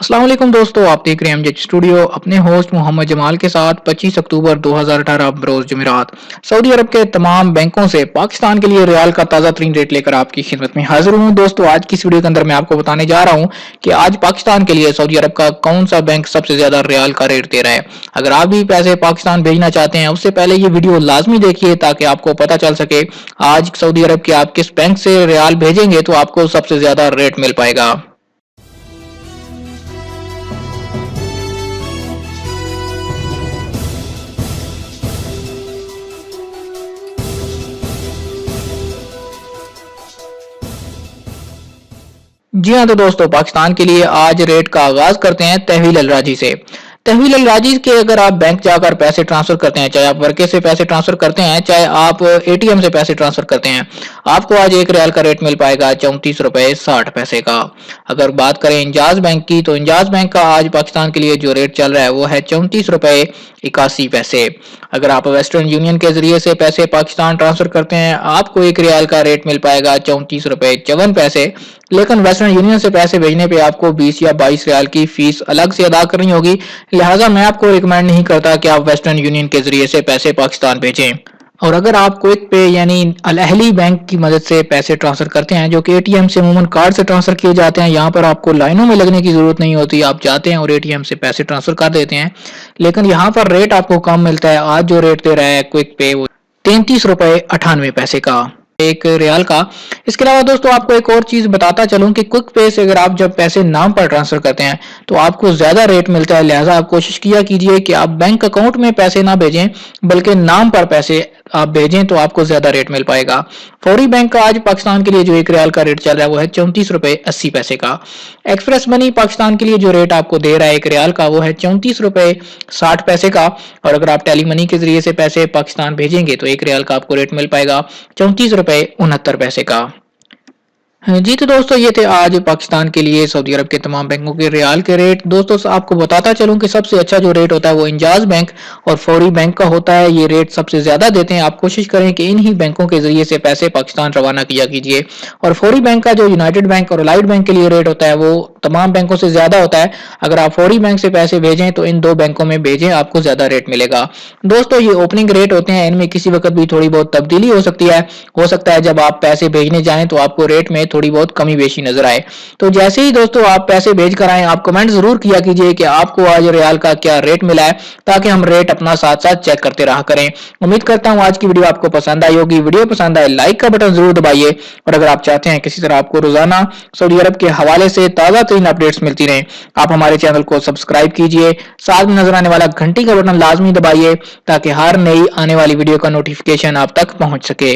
अस्सलाम वालेकुम दोस्तों, आप देख रहे हैं एमजेड स्टूडियो अपने होस्ट मोहम्मद जमाल के साथ। 25 अक्टूबर 2018 बरोज जुमेरात सऊदी अरब के तमाम बैंकों से पाकिस्तान के लिए रियाल का ताज़ा तरीन रेट लेकर आपकी खिदमत में हाजिर हूं। दोस्तों, आज की इस वीडियो के अंदर मैं आपको बताने जा रहा हूं कि आज पाकिस्तान के लिए सऊदी अरब का कौन सा बैंक सबसे ज्यादा रियाल का रेट दे रहा है। अगर आप भी पैसे पाकिस्तान भेजना चाहते हैं, उससे पहले ये वीडियो लाजमी देखिए ताकि आपको पता चल सके आज सऊदी अरब के आप किस बैंक से रियाल भेजेंगे तो आपको सबसे ज्यादा रेट मिल पाएगा। जी हाँ, तो दोस्तों पाकिस्तान के लिए आज रेट का आगाज करते हैं तहवील अल राजी से। तहवील अल राजी के अगर आप बैंक जाकर पैसे ट्रांसफर करते हैं, चाहे आप वर्के से पैसे ट्रांसफर करते हैं, चाहे आप एटीएम से पैसे ट्रांसफर करते हैं, आपको आज एक रियाल का रेट मिल पाएगा 34 रुपए 60 पैसे का। अगर बात करें इंजाज बैंक की, तो इंजाज बैंक का आज पाकिस्तान के लिए जो रेट चल रहा है वो है 34 रुपए 81 पैसे। अगर आप वेस्टर्न यूनियन के जरिए से पैसे पाकिस्तान ट्रांसफर करते हैं, आपको एक रियाल का रेट मिल पाएगा 34 रुपए 54 पैसे। लेकिन वेस्टर्न यूनियन से पैसे भेजने पे आपको 20 या 22 रियाल की फीस अलग से अदा करनी होगी। लिहाजा मैं आपको रिकमेंड नहीं करता कि आप वेस्टर्न यूनियन के जरिए से पैसे पाकिस्तान भेजें। और अगर आप क्विक पे यानी अल अहली बैंक की मदद से पैसे ट्रांसफर करते हैं, जो कि एटीएम से अमूमन कार्ड से ट्रांसफर किए जाते हैं, यहाँ पर आपको लाइनों में लगने की जरूरत नहीं होती, आप जाते हैं और एटीएम से पैसे ट्रांसफर कर देते हैं। लेकिन यहाँ पर रेट आपको कम मिलता है। आज जो रेट दे रहा है क्विक पे वो 33 रुपए 98 पैसे का एक रियाल का। इसके अलावा दोस्तों आपको एक और चीज बताता चलूं कि क्विक पे से अगर आप जब पैसे नाम पर ट्रांसफर करते हैं तो आपको ज्यादा रेट मिलता है। लिहाजा आप कोशिश किया कीजिए कि आप बैंक अकाउंट में पैसे ना भेजें बल्कि नाम पर पैसे आप भेजें तो आपको ज्यादा रेट मिल पाएगा। फौरी बैंक का आज पाकिस्तान के लिए जो एक रियाल का रेट चल रहा है वो है 34 रुपए 80 पैसे का। एक्सप्रेस मनी पाकिस्तान के लिए जो रेट आपको दे रहा है एक रियाल का वो है 34 रुपए 60 पैसे का। और अगर आप टेली मनी के जरिए से पैसे पाकिस्तान भेजेंगे तो एक रियाल का आपको रेट मिल पाएगा 34 रुपए 69 पैसे का। जी तो दोस्तों, ये थे आज पाकिस्तान के लिए सऊदी अरब के तमाम बैंकों के रियाल के रेट। दोस्तों आपको बताता चलूं कि सबसे अच्छा जो रेट होता है वो इंजाज बैंक और फौरी बैंक का होता है। ये रेट सबसे ज्यादा देते हैं। आप कोशिश करें कि इन्हीं बैंकों के जरिए से पैसे पाकिस्तान रवाना किया कीजिए। और फौरी बैंक का जो यूनाइटेड बैंक और अलाइड बैंक के लिए रेट होता है वो तमाम बैंकों से ज्यादा होता है। अगर आप फौरी बैंक से पैसे भेजें तो इन दो बैंकों में भेजें, आपको ज्यादा रेट मिलेगा। दोस्तों ये ओपनिंग रेट होते हैं, इनमें किसी वक्त भी थोड़ी बहुत तब्दीली हो सकती है। हो सकता है जब आप पैसे भेजने जाएं तो आपको रेट में थोड़ी बहुत कमी बेशी नजर आए। तो जैसे ही दोस्तों आप पैसे भेज कर आए, आप कमेंट जरूर किया कीजिए कि आपको आज रियाल का क्या रेट मिला है, ताकि हम रेट अपना साथ साथ चेक करते रहा करें। उम्मीद करता हूं आज की वीडियो आपको पसंद आई होगी। वीडियो पसंद आए लाइक का बटन जरूर दबाइए। और अगर आप चाहते हैं किसी तरह आपको रोजाना सऊदी अरब के हवाले से ताजा तरीन अपडेट्स मिलती रहें, आप हमारे चैनल को सब्सक्राइब कीजिए। साथ में नजर आने वाला घंटी का बटन लाजमी दबाइए ताकि हर नई आने वाली वीडियो का नोटिफिकेशन आप तक पहुंच सके।